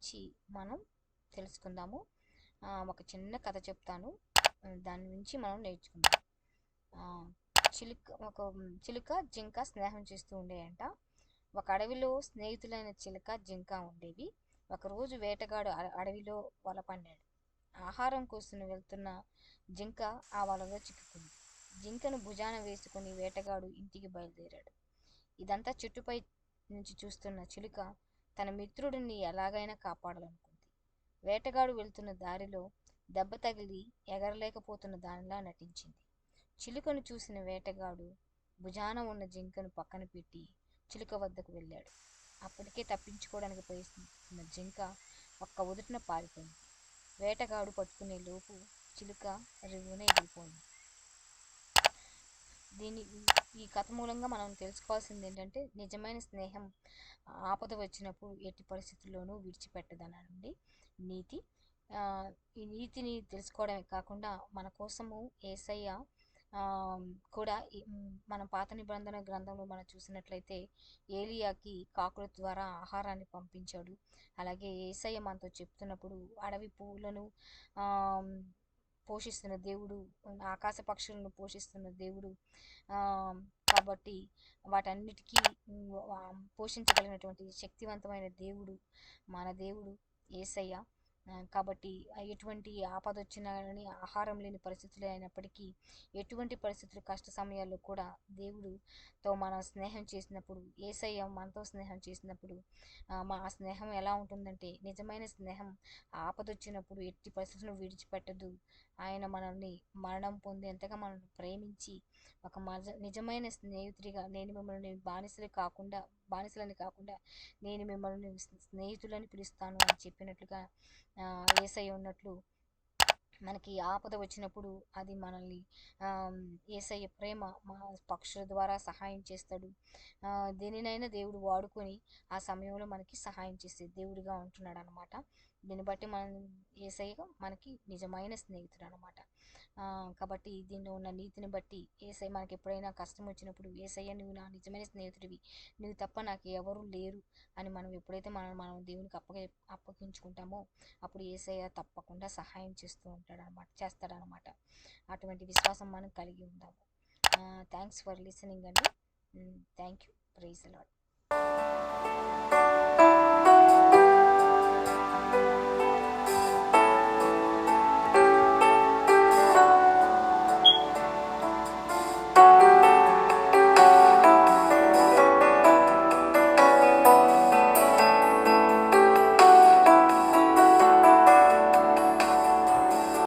గురించి మనం తెలుసుకుందాము. ఒక చిన్న కథ చెప్తాను, దాని నుంచి మనం నేర్చుకుందాం. చిలుక జింక స్నేహం చేస్తూ ఉండేయంట. ఒక అడవిలో స్నేహితులైన చిలుక జింక ఉండేవి. ఒకరోజు వేటగాడు అడవిలో వల పన్నాడు. ఆహారం కోసం వెళ్తున్న జింక ఆ వలలో చిక్కుకుంది. జింకను భుజాన వేసుకుని వేటగాడు ఇంటికి బయలుదేరాడు. ఇదంతా చెట్టుపై నుంచి చూస్తున్న చిలుక తన మిత్రుడిని ఎలాగైనా కాపాడాలనుకుంది. వేటగాడు వెళ్తున్న దారిలో దెబ్బ తగిలి ఎగరలేకపోతున్న దానిలా నటించింది. చిలుకను చూసిన వేటగాడు భుజాన ఉన్న జింకను పక్కన పెట్టి చిలుక వద్దకు వెళ్ళాడు. అప్పటికే తప్పించుకోవడానికి ప్రయత్నిస్తున్న జింక ఒక్క ఉదుటిన పారిపోయింది. వేటగాడు పట్టుకునే లోపు చిలుక రివ్వున ఎగిరిపోయింది. ఈ కథ మూలంగా మనం తెలుసుకోవాల్సింది ఏంటంటే, నిజమైన స్నేహం ఆపద వచ్చినప్పుడు ఎట్టి పరిస్థితుల్లోనూ విడిచిపెట్టదనండి నీతి. ఈ నీతిని తెలుసుకోవడమే కాకుండా మన కోసము యేసయ్య కూడా మనం పాత నిబంధన గ్రంథంలో మనం చూసినట్లయితే ఏలియాకి కాకుల ద్వారా ఆహారాన్ని పంపించాడు. అలాగే యేసయ్య మనతో చెప్తున్నప్పుడు అడవి పువ్వులను పోషిస్తున్న దేవుడు, ఆకాశ పక్షులను పోషిస్తున్న దేవుడు. కాబట్టి వాటన్నిటికీ పోషించగలిగినటువంటి శక్తివంతమైన దేవుడు మన దేవుడు యేసయ్య. కాబట్టి ఎటువంటి ఆపద వచ్చినా కానీ, ఆహారం లేని పరిస్థితులు అయినప్పటికీ, ఎటువంటి పరిస్థితులు కష్ట సమయాల్లో కూడా దేవుడుతో మనం స్నేహం చేసినప్పుడు, యేసయ్య మనతో స్నేహం చేసినప్పుడు మా స్నేహం ఎలా ఉంటుందంటే, నిజమైన స్నేహం ఆపద వచ్చినప్పుడు ఎట్టి పరిస్థితులను విడిచిపెట్టదు. ఆయన మనల్ని మరణం పొందేంతగా మనల్ని ప్రేమించి ఒక నిజమైన స్నేహితుడిగా, నేను మిమ్మల్ని బానిసలని కాకుండా నేను మిమ్మల్ని స్నేహితులని పిలుస్తాను అని చెప్పినట్లుగా యేసయ్య ఉన్నట్లు, మనకి ఆపద వచ్చినప్పుడు అది మనల్ని యేసయ్య ప్రేమ మా పక్షుల ద్వారా సహాయం చేస్తాడు. దేనినైనా దేవుడు వాడుకొని ఆ సమయంలో మనకి సహాయం చేసే దేవుడిగా ఉంటున్నాడు అనమాట. దీన్ని బట్టి యేసయ్య మనకి నిజమైన స్నేహితుడు అనమాట. కాబట్టి దీనిలో ఉన్న నీతిని బట్టి యేసయ్య మనకి ఎప్పుడైనా కష్టం వచ్చినప్పుడు, యేసయ్య నువ్వు నా నిజమైన స్నేహితుడివి, నువ్వు తప్ప నాకు ఎవరు లేరు అని మనం ఎప్పుడైతే మనం దేవునికి అప్పగించుకుంటామో అప్పుడు యేసయ్య తప్పకుండా సహాయం చేస్తాడనమాట. అటువంటి విశ్వాసం మనం కలిగి ఉందాము. థ్యాంక్స్ ఫర్ లిసనింగ్ అండి. Thank you. Praise the lord.